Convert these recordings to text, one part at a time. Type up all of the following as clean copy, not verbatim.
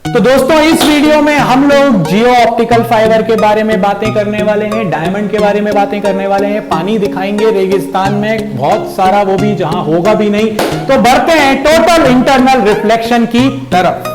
तो दोस्तों इस वीडियो में हम लोग जियो ऑप्टिकल फाइबर के बारे में बातें करने वाले हैं, डायमंड के बारे में बातें करने वाले हैं, पानी दिखाएंगे रेगिस्तान में बहुत सारा, वो भी जहां होगा भी नहीं। तो बढ़ते हैं टोटल इंटरनल रिफ्लेक्शन की तरफ।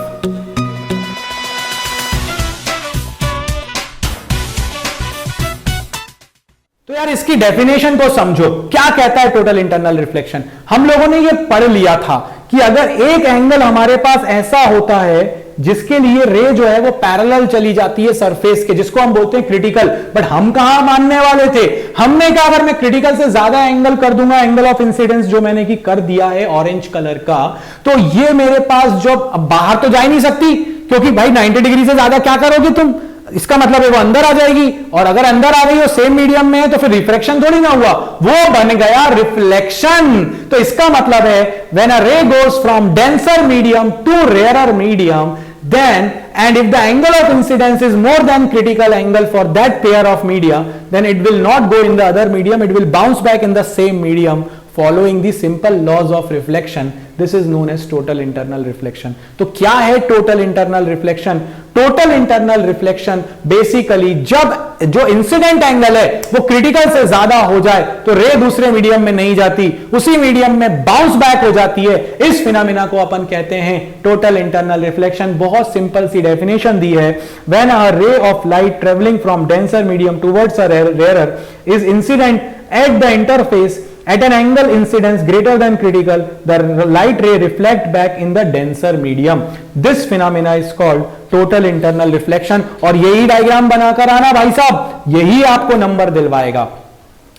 तो यार इसकी डेफिनेशन को समझो, क्या कहता है टोटल इंटरनल रिफ्लेक्शन। हम लोगों ने ये पढ़ लिया था कि अगर एक एंगल हमारे पास ऐसा होता है जिसके लिए रे जो है वो पैरेलल चली जाती है सरफेस के, जिसको हम बोलते हैं क्रिटिकल, बट हम कहां मानने वाले थे, हमने कहा अगर मैं क्रिटिकल से ज्यादा एंगल कर दूंगा, एंगल ऑफ इंसिडेंस जो मैंने की कर दिया है ऑरेंज कलर का, तो ये मेरे पास जो बाहर तो जा ही नहीं सकती, क्योंकि भाई 90 डिग्री से ज्यादा क्या करोगे तुम, इसका मतलब है वो अंदर आ जाएगी, और अगर अंदर आ गई और सेम मीडियम में है तो फिर रिफ्रैक्शन थोड़ी ना हुआ, वो बन गया रिफ्लेक्शन। तो इसका मतलब है when a ray goes from denser medium to rarer medium, then and if the angle of incidence is more than critical angle for that pair of media, then it will not go in the other medium, it will bounce back in the same medium following the simple laws of reflection. This is known as total internal reflection. तो क्या है total internal reflection? Total internal reflection basically जब जो incident angle है वो critical से ज्यादा हो जाए तो रे दूसरे मीडियम में नहीं जाती, उसी मीडियम में बाउंस बैक हो जाती है। इस फिनोमेना को अपन कहते हैं टोटल इंटरनल रिफ्लेक्शन। बहुत सिंपल सी डेफिनेशन दी है, when a ray of light travelling from denser medium towards a rarer is incident at the interface at an angle incidence greater than critical, the light ray reflect back in the denser medium. This phenomena is called total internal reflection। और यही diagram बनाकर आना भाई साहब, यही आपको number दिलवाएगा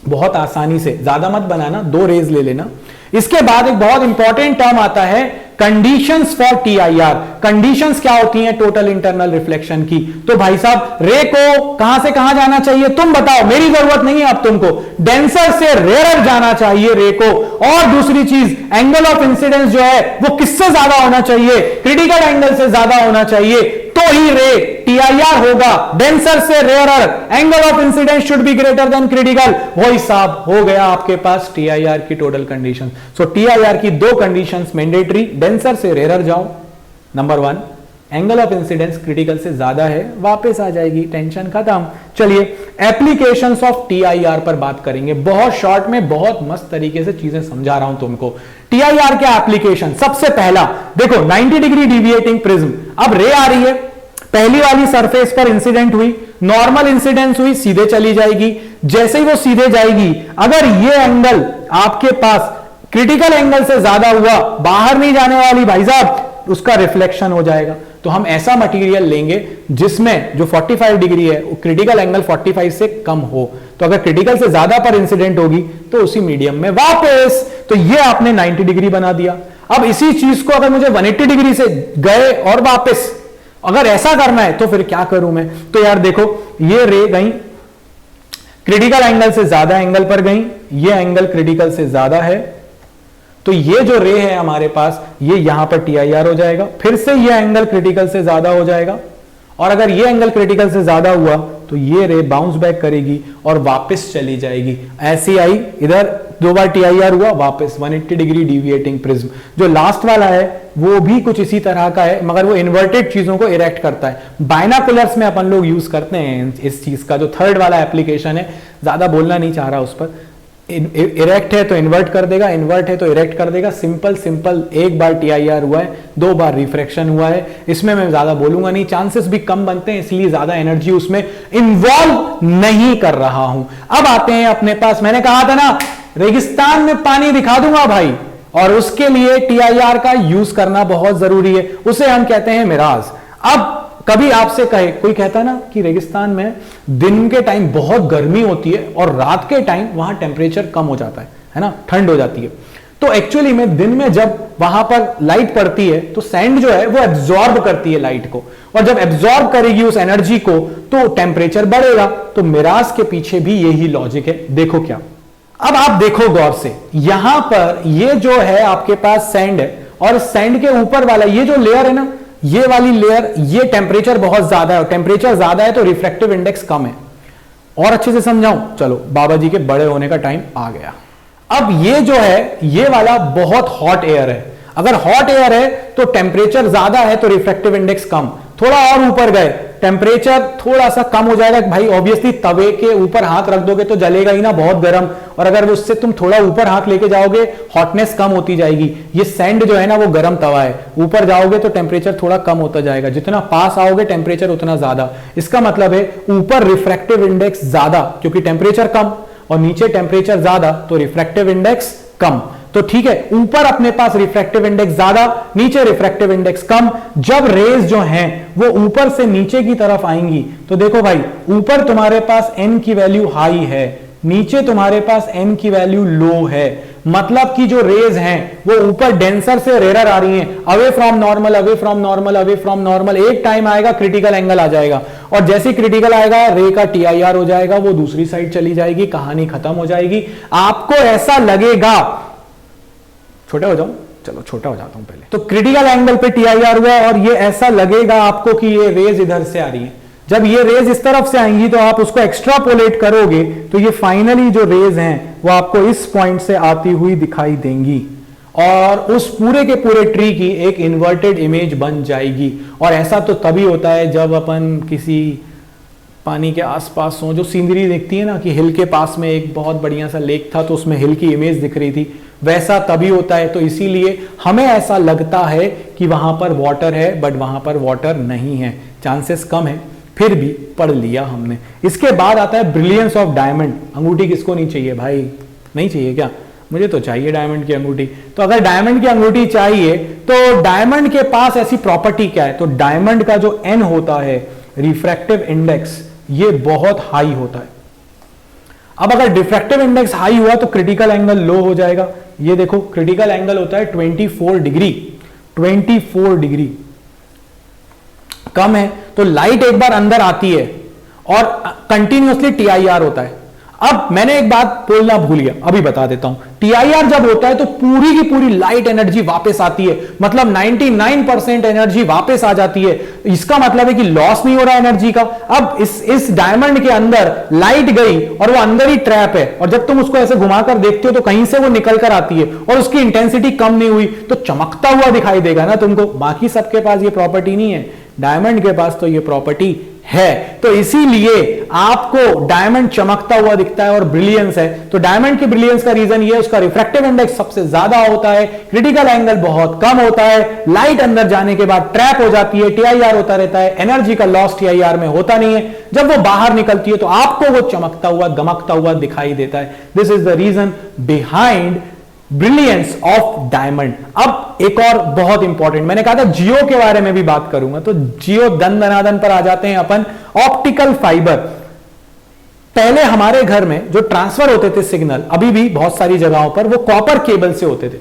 बहुत आसानी से। ज्यादा मत बनाना, 2 रेज ले लेना। इसके बाद एक बहुत इंपॉर्टेंट टर्म आता है कंडीशंस फॉर टीआईआर। कंडीशंस क्या होती हैं टोटल इंटरनल रिफ्लेक्शन की? तो भाई साहब रे को कहां से कहां जाना चाहिए तुम बताओ, मेरी जरूरत नहीं है अब तुमको। डेंसर से रेयरर जाना चाहिए रे को, और दूसरी चीज एंगल ऑफ इंसिडेंस जो है वो किससे ज्यादा होना चाहिए, क्रिटिकल एंगल से ज्यादा होना चाहिए, तो ही रे टीआईआर होगा। डेंसर से rarer, angle of incidence should be greater than critical. वही साहब हो गया आपके पास टीआईआर की टोटल कंडीशन। सो टीआईआर की 2 कंडीशंस मैंडेटरी, डेंसर से रेयरर जाओ, number 1, angle of incidence critical से ज्यादा है, वापस आ जाएगी, टेंशन खत्म। चलिए एप्लीकेशंस ऑफ टीआईआर पर बात करेंगे, बहुत शॉर्ट में बहुत मस्त तरीके से चीजें समझा रहा हूं तुमको। टीआईआर के एप्लीकेशन, सबसे पहला देखो 90 डिग्री डिविएटिंग प्रिज्म। अब रे आ रही है, पहली वाली सरफेस पर इंसिडेंट हुई, नॉर्मल इंसिडेंस हुई, सीधे चली जाएगी। जैसे ही वो सीधे जाएगी, अगर ये एंगल आपके पास क्रिटिकल एंगल से ज्यादा हुआ, बाहर नहीं जाने वाली भाई साहब, उसका रिफ्लेक्शन हो जाएगा। तो हम ऐसा मटेरियल लेंगे जिसमें जो 45 डिग्री है क्रिटिकल एंगल 45 से कम हो। तो अगर क्रिटिकल से ज्यादा पर इंसिडेंट होगी तो उसी मीडियम में वापस। तो ये आपने 90 डिग्री बना दिया। अब इसी चीज को अगर मुझे 180 डिग्री से गए और वापस, अगर ऐसा करना है तो फिर क्या करूं मैं? तो यार देखो ये रे गई क्रिटिकल एंगल से ज्यादा एंगल पर गई, ये एंगल क्रिटिकल से ज्यादा है, तो ये जो रे है हमारे पास ये यहां पर टीआईआर हो जाएगा। फिर से ये एंगल क्रिटिकल से ज्यादा हो जाएगा, और अगर ये एंगल क्रिटिकल से ज्यादा हुआ तो ये रे बाउंस बैक करेगी और वापस चली जाएगी। ऐसी आई, इधर 2 बार टीआईआर हुआ, वापस 180 डिग्री डिविएटिंग प्रिज्म। जो लास्ट वाला है वो भी कुछ इसी तरह का है, मगर वो इन्वर्टेड चीजों को इरेक्ट करता है। बाइनाकुलर्स में अपन लोग यूज करते हैं इस चीज का। जो थर्ड वाला एप्लीकेशन है, ज्यादा बोलना नहीं चाह रहा उस पर, इरेक्ट है तो इन्वर्ट कर देगा, इन्वर्ट है तो इरेक्ट कर देगा। सिंपल सिंपल, 1 बार टीआईआर हुआ है, 2 बार रिफ्रैक्शन हुआ है। इसमें मैं ज्यादा बोलूंगा नहीं, चांसेस भी कम बनते हैं, इसलिए ज्यादा एनर्जी उसमें इन्वॉल्व नहीं कर रहा हूं। अब आते हैं अपने पास, मैंने कहा था ना रेगिस्तान में पानी दिखा दूंगा भाई, और उसके लिए टीआईआर का यूज करना बहुत जरूरी है, उसे हम कहते हैं मिराज। अब कभी आपसे कहे, कोई कहता है ना कि रेगिस्तान में दिन के टाइम बहुत गर्मी होती है और रात के टाइम वहां टेम्परेचर कम हो जाता है ना, ठंड हो जाती है। तो एक्चुअली में दिन में जब वहां पर लाइट पड़ती है तो सैंड जो है वो एब्जॉर्ब करती है लाइट को, और जब एब्जॉर्ब करेगी उस एनर्जी को तो टेम्परेचर बढ़ेगा। तो मिराज के पीछे भी यही लॉजिक है। देखो क्या, अब आप देखो गौर से, यहां पर ये जो है आपके पास सैंड है, और सैंड के ऊपर वाला ये जो लेयर है ना, ये वाली लेयर, ये टेम्परेचर बहुत ज्यादा है, और टेम्परेचर ज्यादा है तो रिफ्रैक्टिव इंडेक्स कम है। और अच्छे से समझाऊं, चलो बाबा जी के बड़े होने का टाइम आ गया। अब ये जो है ये वाला बहुत हॉट एयर है, अगर हॉट एयर है तो टेम्परेचर ज्यादा है तो रिफ्रैक्टिव इंडेक्स कम, थोड़ा और ऊपर गए, टेम्परेचर थोड़ा सा कम हो जाएगा। भाई ऑब्वियसली तवे के ऊपर हाथ रख दोगे तो जलेगा ही ना, बहुत गर्म, और अगर उससे तुम थोड़ा ऊपर हाथ लेके जाओगे हॉटनेस कम होती जाएगी। ये सैंड जो है ना वो गर्म तवा है, ऊपर जाओगे तो टेम्परेचर थोड़ा कम होता जाएगा, जितना पास आओगे टेम्परेचर उतना ज्यादा। इसका मतलब है ऊपर रिफ्रैक्टिव इंडेक्स ज्यादा क्योंकि टेम्परेचर कम, और नीचे टेम्परेचर ज्यादा तो रिफ्रैक्टिव इंडेक्स कम। तो ठीक है, ऊपर अपने पास रिफ्रैक्टिव इंडेक्स ज्यादा, नीचे रिफ्रैक्टिव इंडेक्स कम। जब रेज जो हैं वो ऊपर से नीचे की तरफ आएंगी तो देखो भाई, ऊपर तुम्हारे पास n की वैल्यू हाई है, नीचे तुम्हारे पास n की वैल्यू लो है। मतलब कि जो रेज हैं वो ऊपर डेंसर से रेयर आ रही हैं, away from normal, away from normal, away from normal. एक टाइम आएगा क्रिटिकल एंगल आ जाएगा, और जैसे क्रिटिकल आएगा रे का TIR हो जाएगा, वो दूसरी साइड चली जाएगी, कहानी खत्म हो जाएगी। आपको ऐसा लगेगा, छोटा हो जाऊं, चलो छोटा हो जाता हूं पहले, तो क्रिटिकल एंगल पे TIR हुआ और ये ऐसा लगेगा आपको कि ये रेज इधर से आ रही है। जब ये रेज इस तरफ से आएंगी तो आप उसको एक्स्ट्रापोलेट करोगे तो ये फाइनली जो रेज हैं वो आपको इस पॉइंट से आती हुई दिखाई देंगी, और उस पूरे के पूरे ट्री की एक इन्वर्टेड इमेज बन जाएगी। और ऐसा तो तभी होता है जब अपन किसी पानी के आसपास हो, जो सीनरी दिखती है ना कि हिल के पास में एक बहुत बढ़िया सा लेक था तो उसमें हिल की इमेज दिख रही थी, वैसा तभी होता है। तो इसीलिए हमें ऐसा लगता है कि वहां पर वाटर है, बट वहां पर वाटर नहीं है, चांसेस कम है, फिर भी पढ़ लिया हमने। इसके बाद आता है ब्रिलियंस ऑफ डायमंड। अंगूठी किसको नहीं चाहिए भाई? नहीं चाहिए क्या? मुझे तो चाहिए डायमंड की अंगूठी। तो अगर डायमंड की अंगूठी चाहिए तो डायमंड के पास ऐसी प्रॉपर्टी क्या है? तो डायमंड का जो n होता है, रिफ्रैक्टिव इंडेक्स, ये बहुत हाई होता है। अब अगर डिफ्रैक्टिव इंडेक्स हाई हुआ तो क्रिटिकल एंगल लो हो जाएगा। ये देखो क्रिटिकल एंगल होता है 24 डिग्री, 24 डिग्री कम है तो लाइट एक बार अंदर आती है और कंटिन्यूअसली TIR होता है। अब मैंने एक बात बोलना भूल गया, अभी बता देता हूं। TIR जब होता है तो पूरी की पूरी लाइट एनर्जी वापस आती है, मतलब 99% एनर्जी वापस आ जाती है। इसका मतलब है कि लॉस नहीं हो रहा एनर्जी का। अब इस डायमंड के अंदर लाइट गई और वो अंदर ही ट्रैप है, और जब तुम उसको ऐसे घुमाकर देखते हो तो कहीं से वो निकल कर आती है और उसकी इंटेंसिटी कम नहीं हुई तो चमकता हुआ दिखाई देगा ना तुमको। बाकी सबके पास ये प्रॉपर्टी नहीं है, डायमंड के पास तो ये प्रॉपर्टी है। तो इसीलिए आपको डायमंड चमकता हुआ दिखता है और ब्रिलियंस है। तो डायमंड की ब्रिलियंस का रीजन ये, उसका रिफ्रैक्टिव इंडेक्स सबसे ज्यादा होता है, क्रिटिकल एंगल बहुत कम होता है, लाइट अंदर जाने के बाद ट्रैप हो जाती है, TIR होता रहता है, एनर्जी का लॉस TIR में होता नहीं है। जब वो बाहर निकलती है तो आपको वो चमकता हुआ दमकता हुआ दिखाई देता है। This is the reason behind brilliance of diamond. अब एक और बहुत इंपॉर्टेंट, मैंने कहा था जियो के बारे में भी बात करूंगा, तो जियो दन दनादन पर आ जाते हैं अपन। ऑप्टिकल फाइबर, पहले हमारे घर में जो ट्रांसफर होते थे सिग्नल, अभी भी बहुत सारी जगहों पर, वो कॉपर केबल से होते थे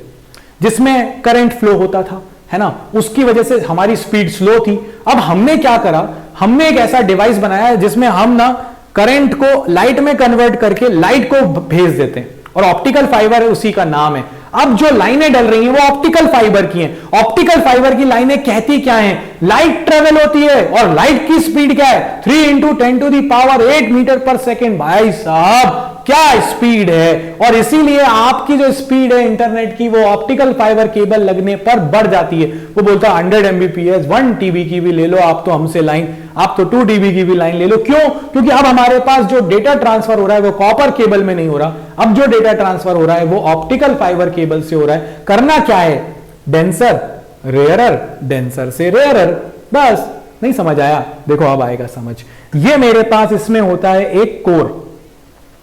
जिसमें करंट फ्लो होता था, है ना। उसकी वजह से हमारी स्पीड स्लो थी। अब हमने क्या करा, हमने एक ऐसा डिवाइस बनाया जिसमें हम ना करंट को लाइट में कन्वर्ट करके लाइट को भेज देते हैं, और ऑप्टिकल फाइबर है, उसी का नाम है। अब जो लाइनें डल रही हैं वो ऑप्टिकल फाइबर की हैं। ऑप्टिकल फाइबर की लाइनें कहती क्या हैं? लाइट ट्रेवल होती है, और लाइट की स्पीड क्या है? 3 × 10⁸ मीटर पर सेकेंड। भाई साहब क्या स्पीड है! और इसीलिए आपकी जो स्पीड है इंटरनेट की, वो ऑप्टिकल फाइबर केबल लगने पर बढ़ जाती है। वो बोलता है 100 Mbps, 1 TB की भी ले लो आप तो हमसे लाइन, आप तो 2 TB की भी लाइन ले लो। क्यों? क्योंकि अब हमारे पास जो डेटा ट्रांसफर हो रहा है वो कॉपर केबल में नहीं हो रहा, अब जो डेटा ट्रांसफर हो रहा है वो ऑप्टिकल फाइबर केबल से हो रहा है। करना क्या है? डेंसर रेयरर, डेंसर से रेयरर, बस। नहीं समझ आया? देखो अब आएगा समझ। ये मेरे पास इसमें होता है एक कोर,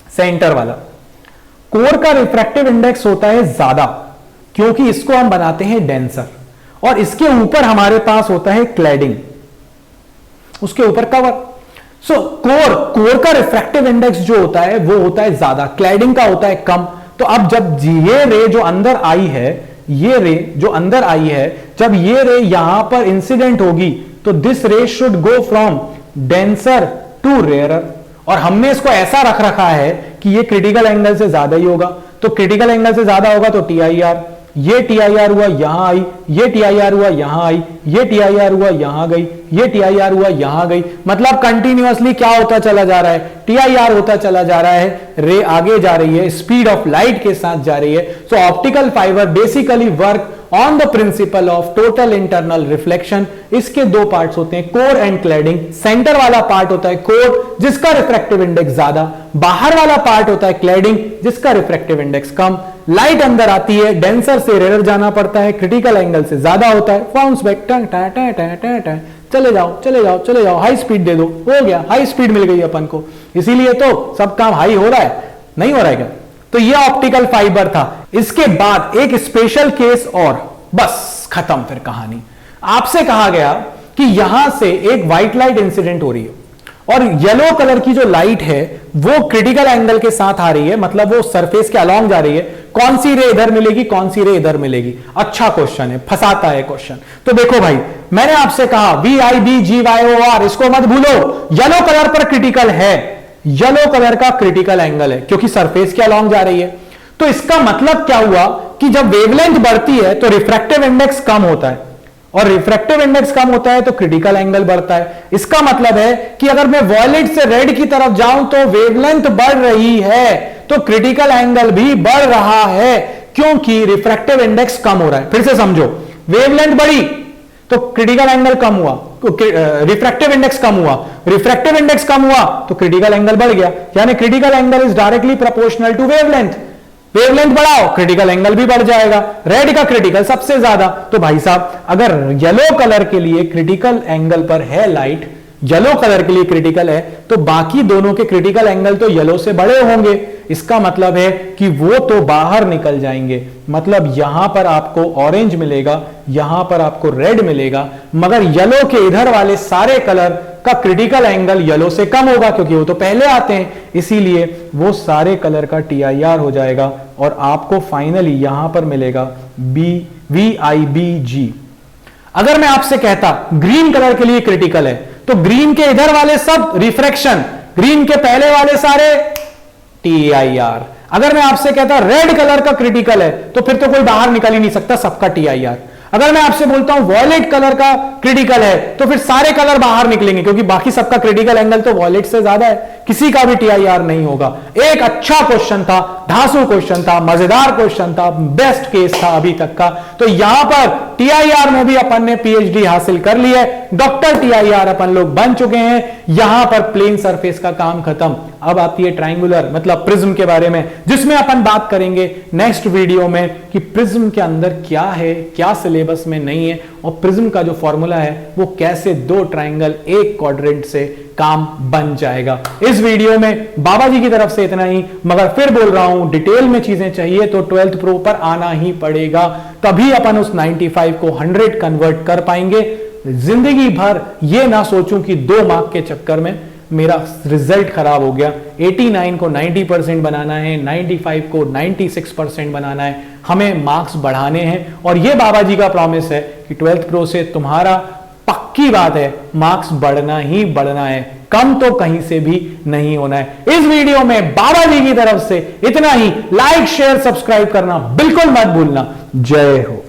सेंटर वाला। कोर का रिफ्रैक्टिव इंडेक्स होता है ज्यादा क्योंकि इसको हम बनाते हैं डेंसर, और इसके ऊपर हमारे पास होता है क्लैडिंग, उसके ऊपर कवर। सो कोर का रिफ्रैक्टिव इंडेक्स जो होता है वो होता है ज्यादा, क्लैडिंग का होता है कम। तो अब जब ये रे जो अंदर आई है, ये रे जो अंदर आई है, जब ये रे यहां पर इंसिडेंट होगी तो this ray should go from denser to rarer, और हमने इसको ऐसा रख रखा है कि ये क्रिटिकल एंगल से ज्यादा ही होगा। तो क्रिटिकल एंगल से ज्यादा होगा तो TIR, ये TIR हुआ यहां आई, ये TIR हुआ यहां आई, ये TIR हुआ यहां गई, ये TIR हुआ यहां गई। मतलब कंटिन्यूअसली क्या होता चला जा रहा है? TIR होता चला जा रहा है, रे आगे जा रही है, स्पीड ऑफ लाइट के साथ जा रही है। So optical fibre basically work on the principle of total internal reflection. इसके दो पार्ट्स होते हैं, कोर एंड क्लैडिंग। सेंटर वाला पार्ट होता है कोर, जिसका रिफ्रैक्टिव इंडेक्स ज्यादा, बाहर वाला पार्ट होता है क्लैडिंग, जिसका रिफ्रैक्टिव इंडेक्स कम। लाइट अंदर आती है, डेंसर से रेयर जाना पड़ता है, क्रिटिकल एंगल से ज्यादा होता है, बाउंस बैक, चले जाओ चले जाओ चले जाओ, हाई स्पीड दे दो, हो गया, हाई स्पीड मिल गई अपन को, इसीलिए तो सब काम हाई हो रहा है, नहीं हो रहा है क्या? तो ये ऑप्टिकल फाइबर था। इसके बाद एक स्पेशल केस और, बस खत्म फिर कहानी। आपसे कहा गया कि यहां से एक व्हाइट लाइट इंसिडेंट हो रही है और येलो कलर की जो लाइट है वो क्रिटिकल एंगल के साथ आ रही है, मतलब वो सरफेस के अलोंग जा रही है। कौन सी रे इधर मिलेगी, कौन सी रे इधर मिलेगी? अच्छा क्वेश्चन है, फंसाता है क्वेश्चन। तो देखो भाई, मैंने आपसे कहा VIBGYOR, इसको मत भूलो, येलो कलर पर क्रिटिकल है, येलो कलर का क्रिटिकल एंगल है क्योंकि सरफेस के अलोंग जा रही है। तो इसका मतलब क्या हुआ कि जब वेवलेंथ बढ़ती है तो रिफ्रैक्टिव इंडेक्स कम होता है, और रिफ्रैक्टिव इंडेक्स कम होता है तो क्रिटिकल एंगल बढ़ता है। इसका मतलब है कि अगर मैं वॉयलेट से रेड की तरफ जाऊं तो वेवलेंथ बढ़ रही है तो क्रिटिकल एंगल भी बढ़ रहा है, क्योंकि रिफ्रैक्टिव इंडेक्स कम हो रहा है। फिर से समझो, वेवलेंथ बढ़ी तो क्रिटिकल एंगल कम हुआ, रिफ्रैक्टिव इंडेक्स कम हुआ, रिफ्रैक्टिव इंडेक्स कम हुआ तो क्रिटिकल एंगल बढ़ गया, यानी critical angle is directly proportional to wavelength. Wavelength बढ़ाओ, क्रिटिकल एंगल भी बढ़ जाएगा। रेड का क्रिटिकल सबसे ज्यादा, तो भाई साहब अगर येलो कलर के लिए क्रिटिकल एंगल पर है लाइट, येलो कलर के लिए क्रिटिकल है, तो बाकी दोनों के क्रिटिकल एंगल तो येलो से बड़े होंगे। इसका मतलब है कि वो तो बाहर निकल जाएंगे, मतलब यहां पर आपको ऑरेंज मिलेगा, यहां पर आपको रेड मिलेगा, मगर येलो के इधर वाले सारे कलर का क्रिटिकल एंगल येलो से कम होगा क्योंकि वो तो पहले आते हैं, इसीलिए वो सारे कलर का TIR हो जाएगा और आपको फाइनली यहां पर मिलेगा VIBG। अगर मैं आपसे कहता ग्रीन कलर के लिए क्रिटिकल है, तो ग्रीन के इधर वाले सब रिफ्रैक्शन, ग्रीन के पहले वाले सारे TIR। अगर मैं आपसे कहता रेड कलर का क्रिटिकल है, तो फिर तो कोई बाहर निकल ही नहीं सकता, सबका TIR। अगर मैं आपसे बोलता हूं वॉयलेट कलर का क्रिटिकल है, तो फिर सारे कलर बाहर निकलेंगे क्योंकि बाकी सबका क्रिटिकल एंगल तो वॉयलेट से ज्यादा है, किसी का भी TIR नहीं होगा। एक अच्छा क्वेश्चन था, धांसू क्वेश्चन था, मजेदार क्वेश्चन था, बेस्ट केस था अभी तक का। तो यहां पर TIR में भी अपन ने PhD हासिल कर ली है, डॉक्टर TIR अपन लोग बन चुके हैं। यहां पर प्लेन सरफेस का काम खत्म। अब आती है ट्रायंगुलर मतलब प्रिज्म के बारे में, जिसमें अपन बात करेंगे नेक्स्ट वीडियो में कि प्रिज्म के अंदर क्या है, क्या सिलेबस में नहीं है, और प्रिज्म का जो फॉर्मूला है वो कैसे दो ट्रायंगल एक क्वाड्रेंट से काम बन जाएगा। इस वीडियो में बाबा जी की तरफ से इतना ही, मगर फिर बोल रहा हूं डिटेल में चीजें चाहिए तो 12th प्रो पर आना ही पड़ेगा, तभी अपन उस 95 को 100 कन्वर्ट कर पाएंगे। जिंदगी भर ये ना सोचूं कि 2 मार्क के चक्कर में मेरा रिजल्ट खराब हो गया। 89 को 90% बनाना है, 95 को 96% बनाना है, हमें मार्क्स बढ़ाने हैं। और ये बाबा जी का प्रॉमिस है कि 12th प्रो से तुम्हारा पक्की बात है मार्क्स बढ़ना ही बढ़ना है, कम तो कहीं से भी नहीं होना है। इस वीडियो में बाबा जी की तरफ से इतना ही। लाइक शेयर सब्सक्राइब करना बिल्कुल मत भूलना। जय हो।